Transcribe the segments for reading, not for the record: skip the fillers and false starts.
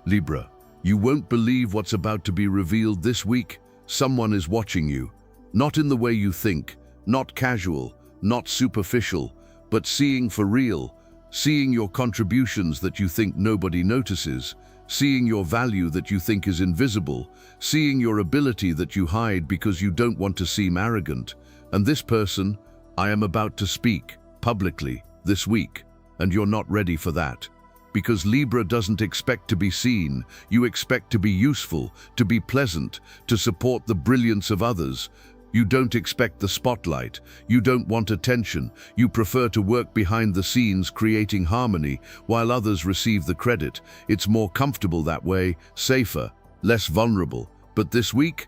Libra, you won't believe what's about to be revealed this week. Someone is watching you. Not in the way you think, not casual, not superficial, but seeing for real, seeing your contributions that you think nobody notices, seeing your value that you think is invisible, seeing your ability that you hide because you don't want to seem arrogant. And this person, I am about to speak publicly this week, and you're not ready for that. Because Libra doesn't expect to be seen, you expect to be useful, to be pleasant, to support the brilliance of others. You don't expect the spotlight, you don't want attention, you prefer to work behind the scenes creating harmony while others receive the credit. It's more comfortable that way, safer, less vulnerable. But this week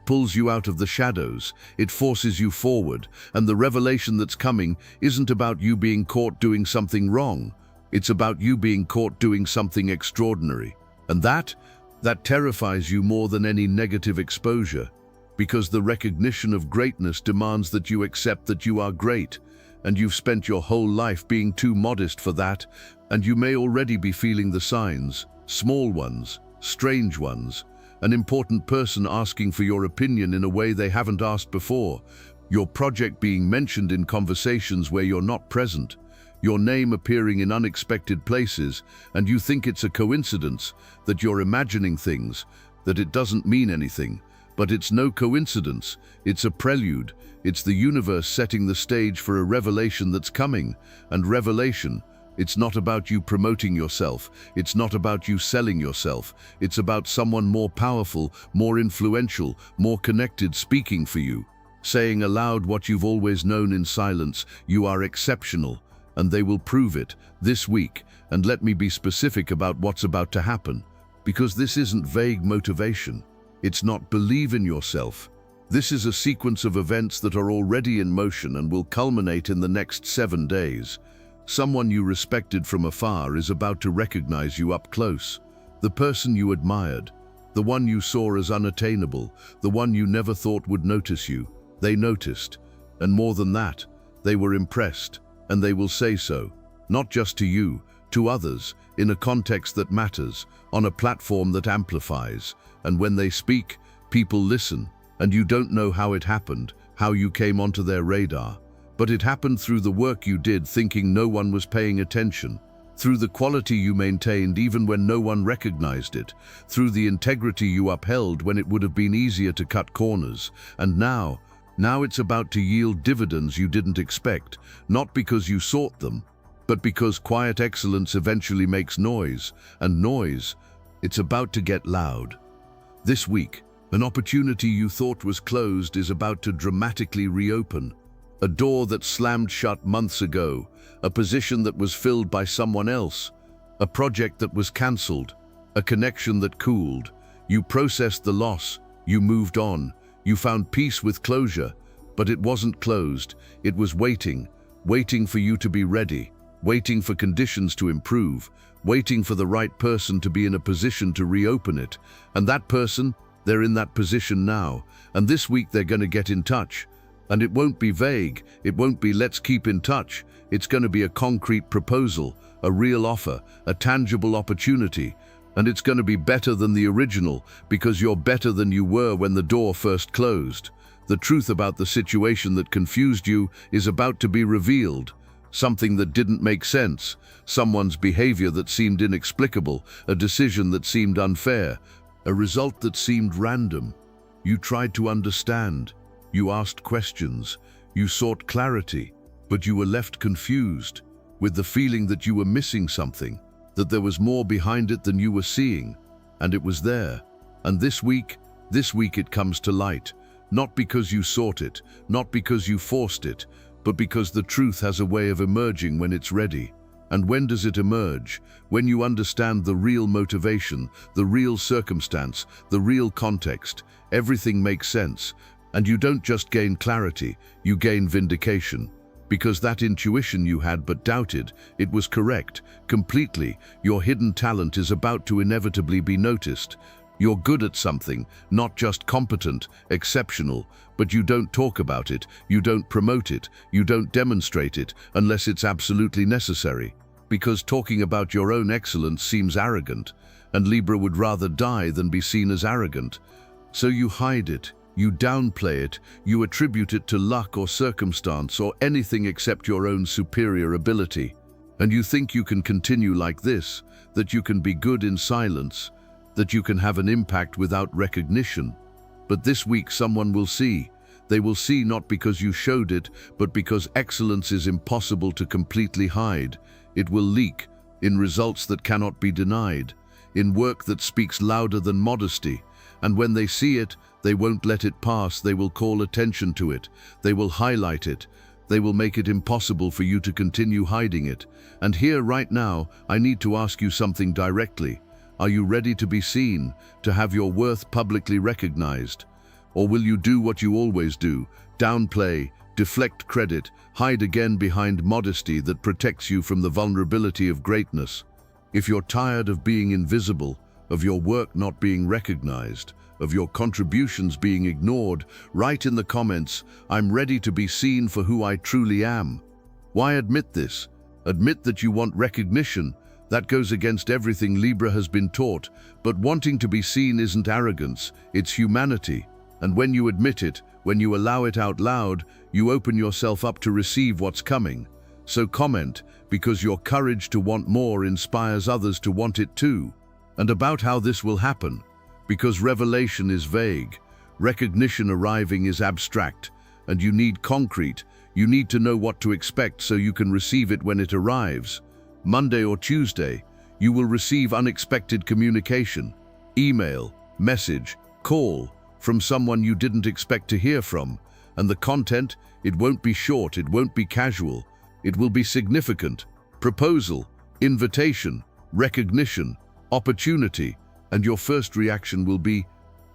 pulls you out of the shadows, it forces you forward, and the revelation that's coming isn't about you being caught doing something wrong. It's about you being caught doing something extraordinary. And that terrifies you more than any negative exposure, because the recognition of greatness demands that you accept that you are great, and you've spent your whole life being too modest for that, and you may already be feeling the signs, small ones, strange ones, an important person asking for your opinion in a way they haven't asked before, your project being mentioned in conversations where you're not present, your name appearing in unexpected places, and you think it's a coincidence, that you're imagining things, that it doesn't mean anything. But it's no coincidence, it's a prelude, it's the universe setting the stage for a revelation that's coming. And revelation, it's not about you promoting yourself, it's not about you selling yourself, it's about someone more powerful, more influential, more connected speaking for you, saying aloud what you've always known in silence: you are exceptional. And they will prove it this week. And let me be specific about what's about to happen, because this isn't vague motivation. It's not believe in yourself. This is a sequence of events that are already in motion and will culminate in the next 7 days. Someone you respected from afar is about to recognize you up close. The person you admired, the one you saw as unattainable, the one you never thought would notice you. They noticed, and more than that, they were impressed. And they will say so, not just to you, to others, in a context that matters, on a platform that amplifies. And when they speak, people listen, and you don't know how it happened, how you came onto their radar. But it happened through the work you did thinking no one was paying attention, through the quality you maintained even when no one recognized it, through the integrity you upheld when it would have been easier to cut corners. And now it's about to yield dividends you didn't expect, not because you sought them, but because quiet excellence eventually makes noise, and noise, it's about to get loud. This week, an opportunity you thought was closed is about to dramatically reopen. A door that slammed shut months ago, a position that was filled by someone else, a project that was cancelled, a connection that cooled. You processed the loss, you moved on. You found peace with closure, but it wasn't closed. It was waiting for you to be ready, waiting for conditions to improve, waiting for the right person to be in a position to reopen it. And that person, they're in that position now. And this week they're going to get in touch. And it won't be vague. It won't be let's keep in touch. It's going to be a concrete proposal, a real offer, a tangible opportunity. And it's going to be better than the original, because you're better than you were when the door first closed. The truth about the situation that confused you is about to be revealed. Something that didn't make sense, someone's behavior that seemed inexplicable, a decision that seemed unfair, a result that seemed random. You tried to understand, you asked questions, you sought clarity, but you were left confused, with the feeling that you were missing something, that there was more behind it than you were seeing, and it was there. And this week it comes to light, not because you sought it, not because you forced it, but because the truth has a way of emerging when it's ready. And when does it emerge? When you understand the real motivation, the real circumstance, the real context. Everything makes sense, and you don't just gain clarity, you gain vindication. Because that intuition you had but doubted, it was correct, completely. Your hidden talent is about to inevitably be noticed. You're good at something, not just competent, exceptional, but you don't talk about it, you don't promote it, you don't demonstrate it, unless it's absolutely necessary. Because talking about your own excellence seems arrogant, and Libra would rather die than be seen as arrogant. So you hide it, you downplay it, you attribute it to luck or circumstance or anything except your own superior ability. And you think you can continue like this, that you can be good in silence, that you can have an impact without recognition. But this week someone will see. They will see not because you showed it, but because excellence is impossible to completely hide. It will leak in results that cannot be denied, in work that speaks louder than modesty. And when they see it, they won't let it pass. They will call attention to it. They will highlight it. They will make it impossible for you to continue hiding it. And here, right now, I need to ask you something directly. Are you ready to be seen, to have your worth publicly recognized? Or will you do what you always do, downplay, deflect credit, hide again behind modesty that protects you from the vulnerability of greatness? If you're tired of being invisible, of your work not being recognized, of your contributions being ignored, write in the comments, "I'm ready to be seen for who I truly am." Why admit this? Admit that you want recognition. That goes against everything Libra has been taught, but wanting to be seen isn't arrogance, it's humanity. And when you admit it, when you allow it out loud, you open yourself up to receive what's coming. So comment, because your courage to want more inspires others to want it too. And about how this will happen, because revelation is vague, recognition arriving is abstract, and you need concrete. You need to know what to expect so you can receive it when it arrives. Monday or Tuesday, you will receive unexpected communication, email, message, call, from someone you didn't expect to hear from. And the content, it won't be short, it won't be casual. It will be significant. Proposal, invitation, recognition, opportunity. And your first reaction will be,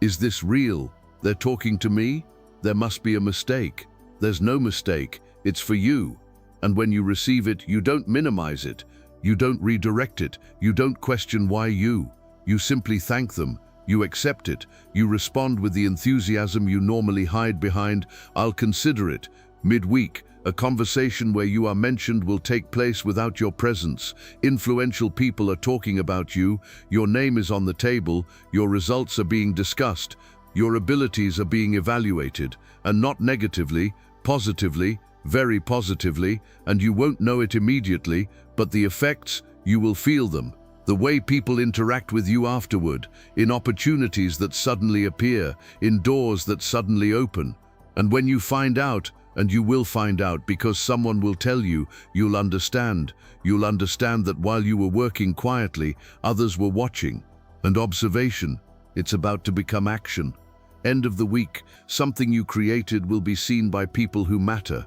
is this real? They're talking to me? There must be a mistake. There's no mistake, it's for you. And when you receive it, you don't minimize it. You don't redirect it. You don't question why you. You simply thank them. You accept it. You respond with the enthusiasm you normally hide behind. I'll consider it. Midweek, a conversation where you are mentioned will take place without your presence. Influential people are talking about you. Your name is on the table. Your results are being discussed. Your abilities are being evaluated, and not negatively, positively, very positively, and you won't know it immediately, but the effects, you will feel them. The way people interact with you afterward, in opportunities that suddenly appear, in doors that suddenly open. And when you find out, and you will find out because someone will tell you, you'll understand. You'll understand that while you were working quietly, others were watching. And observation, it's about to become action. End of the week, something you created will be seen by people who matter.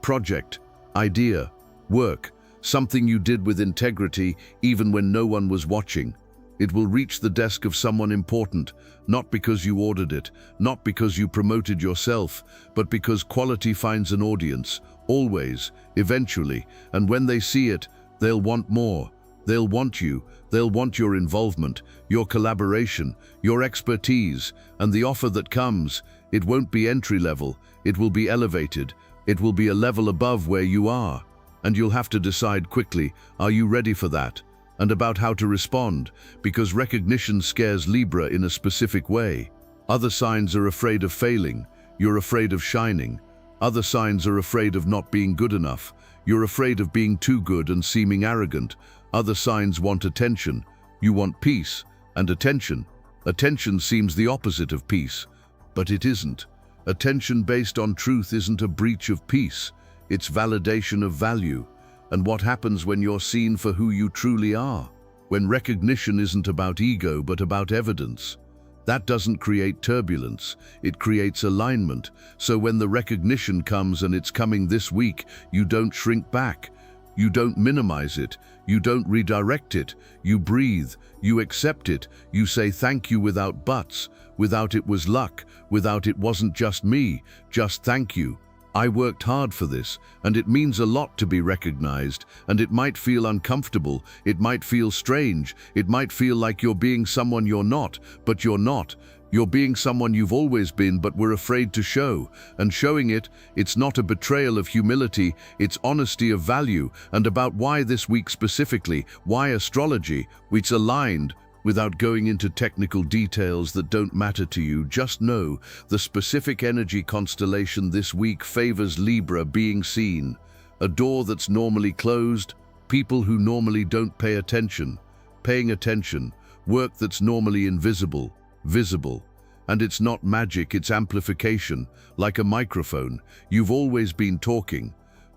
Project, idea, work, something you did with integrity even when no one was watching. It will reach the desk of someone important, not because you ordered it, not because you promoted yourself, but because quality finds an audience, always, eventually, and when they see it, they'll want more. They'll want you, they'll want your involvement, your collaboration, your expertise, and the offer that comes, it won't be entry level, it will be elevated, it will be a level above where you are. And you'll have to decide quickly, are you ready for that? And about how to respond, because recognition scares Libra in a specific way. Other signs are afraid of failing, you're afraid of shining. Other signs are afraid of not being good enough, you're afraid of being too good and seeming arrogant. Other signs want attention, you want peace and attention. Attention seems the opposite of peace, but it isn't. Attention based on truth isn't a breach of peace, it's validation of value. And what happens when you're seen for who you truly are? When recognition isn't about ego but about evidence. That doesn't create turbulence, it creates alignment. So when the recognition comes, and it's coming this week, you don't shrink back. You don't minimize it, you don't redirect it, you breathe, you accept it, you say thank you without buts, without it was luck, without it wasn't just me, just thank you. I worked hard for this, and it means a lot to be recognized, and it might feel uncomfortable, it might feel strange, it might feel like you're being someone you're not, but you're not. You're being someone you've always been but were afraid to show, and showing it, it's not a betrayal of humility, it's honesty of value. And about why this week specifically, why astrology, it's aligned, Without going into technical details that don't matter to you, just know the specific energy constellation this week favors Libra being seen. A door that's normally closed, people who normally don't pay attention, paying attention, work that's normally invisible, visible. And it's not magic, it's amplification, like a microphone. You've always been talking,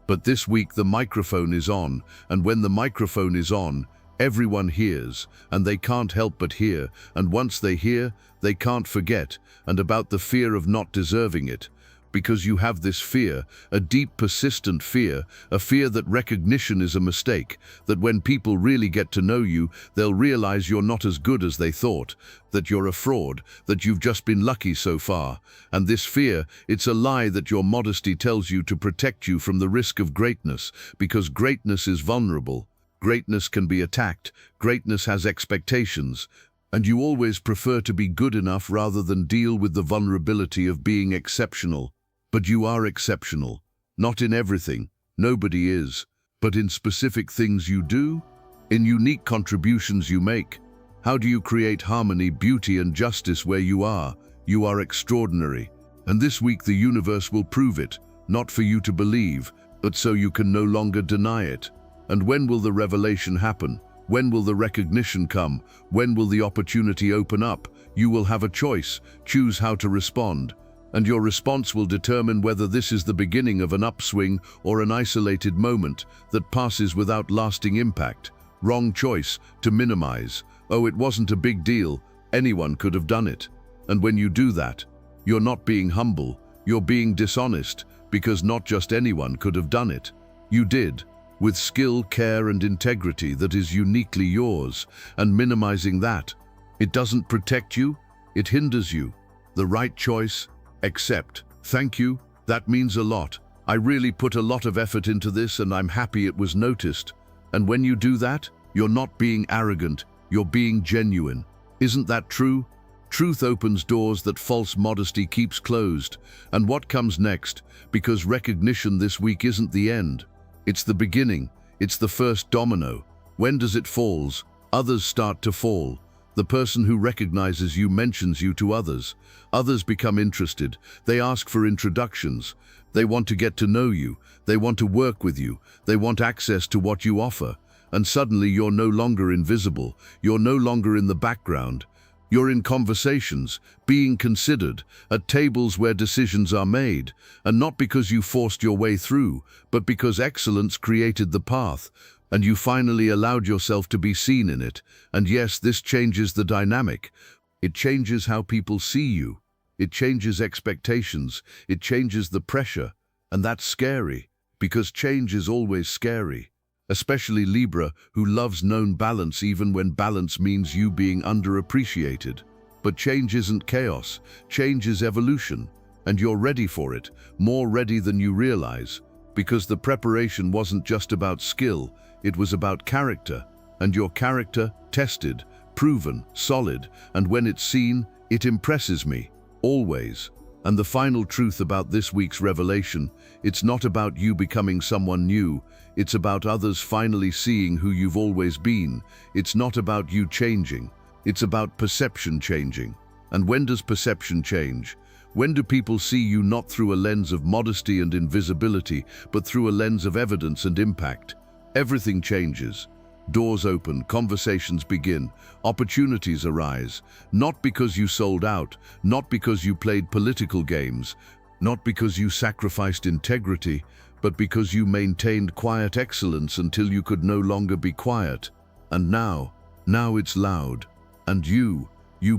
but this week the microphone is on, and when the microphone is on, everyone hears, and they can't help but hear, and once they hear, they can't forget, and about the fear of not deserving it. Because you have this fear, a deep, persistent fear, a fear that recognition is a mistake, that when people really get to know you, they'll realize you're not as good as they thought, that you're a fraud, that you've just been lucky so far. And this fear, it's a lie that your modesty tells you to protect you from the risk of greatness, because greatness is vulnerable. Greatness can be attacked, greatness has expectations, and you always prefer to be good enough rather than deal with the vulnerability of being exceptional. But you are exceptional. Not in everything, nobody is, but in specific things you do, in unique contributions you make. How do you create harmony, beauty, and justice where you are? You are extraordinary. And this week the universe will prove it, not for you to believe, but so you can no longer deny it. And when will the revelation happen? When will the recognition come? When will the opportunity open up? You will have a choice. Choose how to respond. And your response will determine whether this is the beginning of an upswing or an isolated moment that passes without lasting impact. Wrong choice, to minimize. Oh, it wasn't a big deal. Anyone could have done it. And when you do that, you're not being humble, you're being dishonest, because not just anyone could have done it. You did, with skill, care, and integrity that is uniquely yours, and minimizing that. It doesn't protect you, it hinders you. The right choice, accept. Thank you, that means a lot. I really put a lot of effort into this and I'm happy it was noticed. And when you do that, you're not being arrogant, you're being genuine. Isn't that true? Truth opens doors that false modesty keeps closed. And what comes next? Because recognition this week isn't the end. It's the beginning, it's the first domino. When does it falls? Others start to fall. The person who recognizes you mentions you to others. Others become interested. They ask for introductions. They want to get to know you. They want to work with you. They want access to what you offer. And suddenly you're no longer invisible. You're no longer in the background. You're in conversations, being considered, at tables where decisions are made. And not because you forced your way through, but because excellence created the path. And you finally allowed yourself to be seen in it. And yes, this changes the dynamic. It changes how people see you. It changes expectations. It changes the pressure. And that's scary, because change is always scary. Especially Libra, who loves known balance even when balance means you being underappreciated. But change isn't chaos. Change is evolution. And you're ready for it, more ready than you realize. Because the preparation wasn't just about skill, it was about character, and your character, tested, proven, solid, and when it's seen, it impresses me, always. And the final truth about this week's revelation, it's not about you becoming someone new, it's about others finally seeing who you've always been. It's not about you changing, it's about perception changing. And when does perception change? When do people see you not through a lens of modesty and invisibility, but through a lens of evidence and impact? Everything changes. Doors open, conversations begin, opportunities arise, not because you sold out, not because you played political games, not because you sacrificed integrity, but because you maintained quiet excellence until you could no longer be quiet. And now it's loud. And you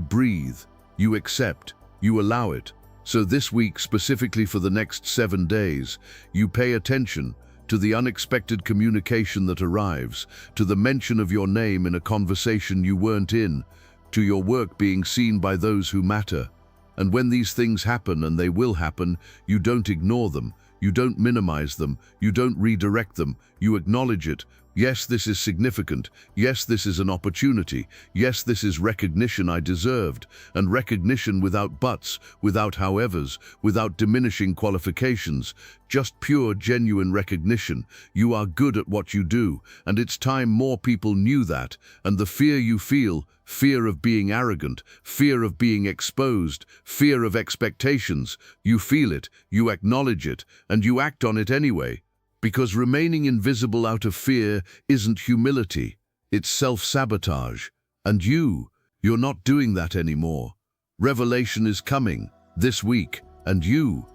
breathe, you accept, you allow it. So this week, specifically for the next 7 days, you pay attention to the unexpected communication that arrives, to the mention of your name in a conversation you weren't in, to your work being seen by those who matter. And when these things happen, and they will happen, you don't ignore them, you don't minimize them, you don't redirect them, you acknowledge it, Yes, this is significant. Yes, this is an opportunity. Yes, this is recognition I deserved. And recognition without buts, without howevers, without diminishing qualifications. Just pure, genuine recognition. You are good at what you do, and it's time more people knew that. And the fear you feel, fear of being arrogant, fear of being exposed, fear of expectations, you feel it, you acknowledge it, and you act on it anyway. Because remaining invisible out of fear isn't humility, it's self-sabotage. And you're not doing that anymore. Revelation is coming this week, and you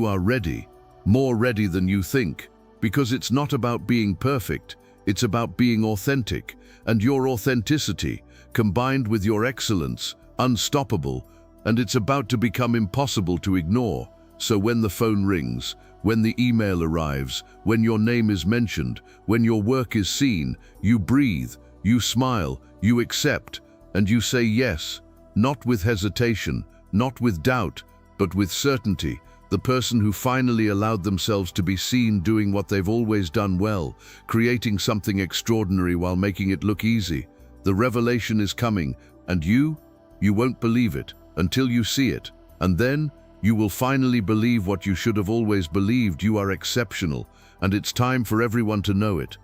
are ready, more ready than you think, because it's not about being perfect, it's about being authentic, and your authenticity, combined with your excellence, unstoppable, and it's about to become impossible to ignore. So when the phone rings, when the email arrives, when your name is mentioned, when your work is seen, you breathe, you smile, you accept, and you say yes, not with hesitation, not with doubt, but with certainty. The person who finally allowed themselves to be seen doing what they've always done well, creating something extraordinary while making it look easy. The revelation is coming, and you won't believe it until you see it, and then you will finally believe what you should have always believed. You are exceptional, and it's time for everyone to know it.